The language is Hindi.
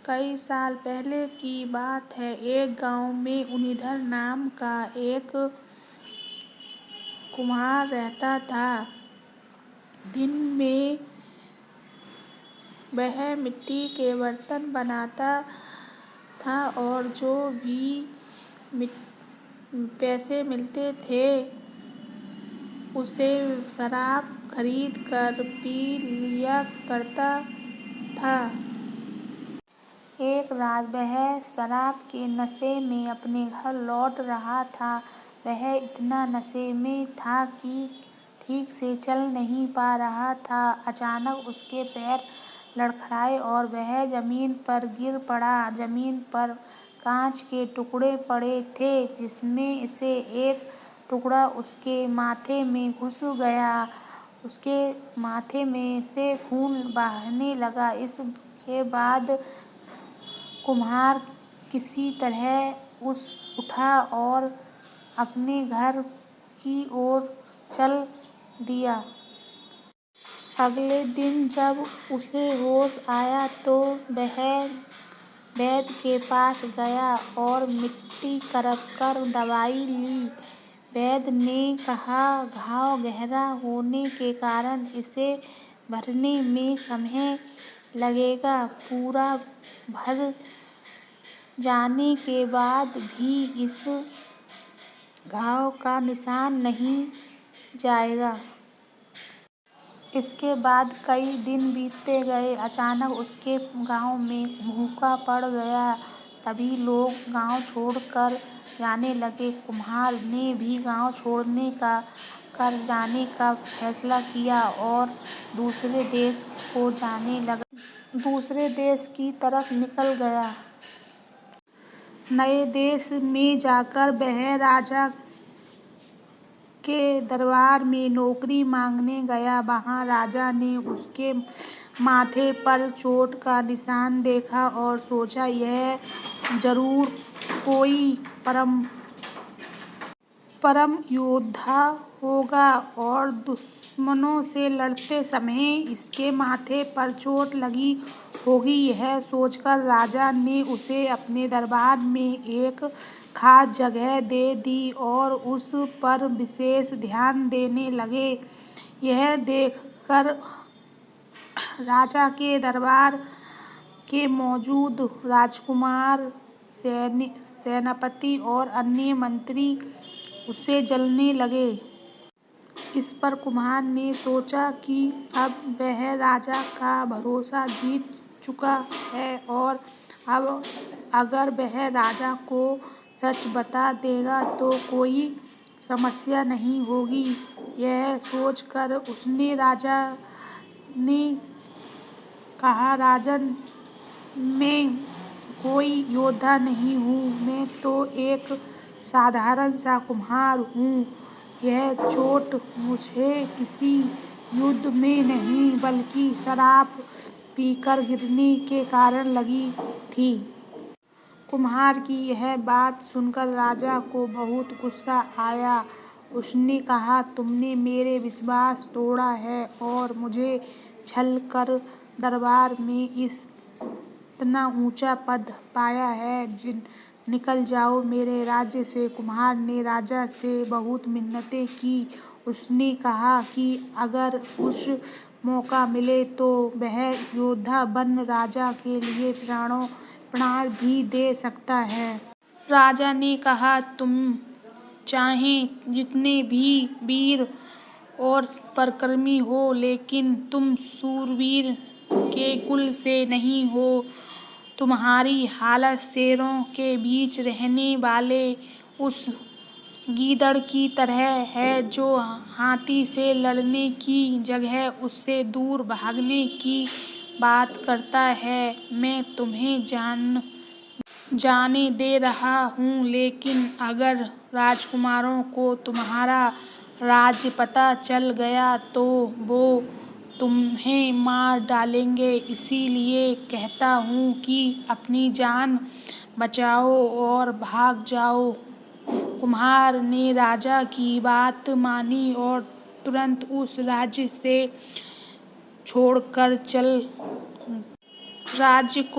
कई साल पहले की बात है। एक गांव में उनिधर नाम का एक कुम्हार रहता था। दिन में वह मिट्टी के बर्तन बनाता था और जो भी पैसे मिलते थे उसे शराब खरीद कर पी लिया करता था। एक रात वह शराब के नशे में अपने घर लौट रहा था। वह इतना नशे में था कि ठीक से चल नहीं पा रहा था। अचानक उसके पैर लड़खड़ाए और वह जमीन पर गिर पड़ा। जमीन पर कांच के टुकड़े पड़े थे जिसमें से एक टुकड़ा उसके माथे में घुस गया। उसके माथे में से खून बहने लगा। इसके बाद कुम्हार किसी तरह उठा और अपने घर की ओर चल दिया। अगले दिन जब उसे होश आया तो वह वैद्य के पास गया और मिट्टी करककर दवाई ली। वैद्य ने कहा, घाव गहरा होने के कारण इसे भरने में समय लगेगा। पूरा भर जाने के बाद भी इस घाव का निशान नहीं जाएगा। इसके बाद कई दिन बीतते गए। अचानक उसके गांव में भूखा पड़ गया। सभी लोग गांव छोड़कर जाने लगे। कुम्हार ने भी गांव छोड़कर जाने का फैसला किया और दूसरे देश की तरफ निकल गया। नए देश में जाकर वह राजा के दरबार में नौकरी मांगने गया। वहां राजा ने उसके माथे पर चोट का निशान देखा और सोचा, यह जरूर कोई परम योद्धा होगा और दुश्मनों से लड़ते समय इसके माथे पर चोट लगी होगी। यह सोचकर राजा ने उसे अपने दरबार में एक खास जगह दे दी और उस पर विशेष ध्यान देने लगे। यह देखकर राजा के दरबार के मौजूद राजकुमार, सेनापति और अन्य मंत्री उससे जलने लगे। इस पर कुम्हार ने सोचा कि अब वह राजा का भरोसा जीत चुका है और अब अगर वह राजा को सच बता देगा तो कोई समस्या नहीं होगी। यह सोचकर उसने राजा ने कहा, राजन, मैं कोई योद्धा नहीं हूँ, मैं तो एक साधारण सा कुम्हार हूँ। यह चोट मुझे किसी युद्ध में नहीं बल्कि शराब पीकर गिरने के कारण लगी थी। कुम्हार की यह बात सुनकर राजा को बहुत गुस्सा आया। उसने कहा, तुमने मेरा विश्वास तोड़ा है और मुझे छल कर दरबार में इतना ऊंचा पद पाया है। निकल जाओ मेरे राज्य से। कुम्हार ने राजा से बहुत मिन्नतें की। उसने कहा कि अगर उसे मौका मिले तो वह योद्धा बन राजा के लिए प्राण भी दे सकता है। राजा ने कहा, तुम चाहे जितने भी वीर और पराक्रमी हो, लेकिन तुम शूरवीर के कुल से नहीं हो। तुम्हारी हालत शेरों के बीच रहने वाले उस गीदड़ की तरह है जो हाथी से लड़ने की जगह उससे दूर भागने की बात करता है। मैं तुम्हें जाने दे रहा हूँ, लेकिन अगर राजकुमारों को तुम्हारा राज पता चल गया तो वो तुम्हें मार डालेंगे। इसीलिए कहता हूँ कि अपनी जान बचाओ और भाग जाओ। कुम्हार ने राजा की बात मानी और तुरंत उस राज्य से छोड़कर राज्य को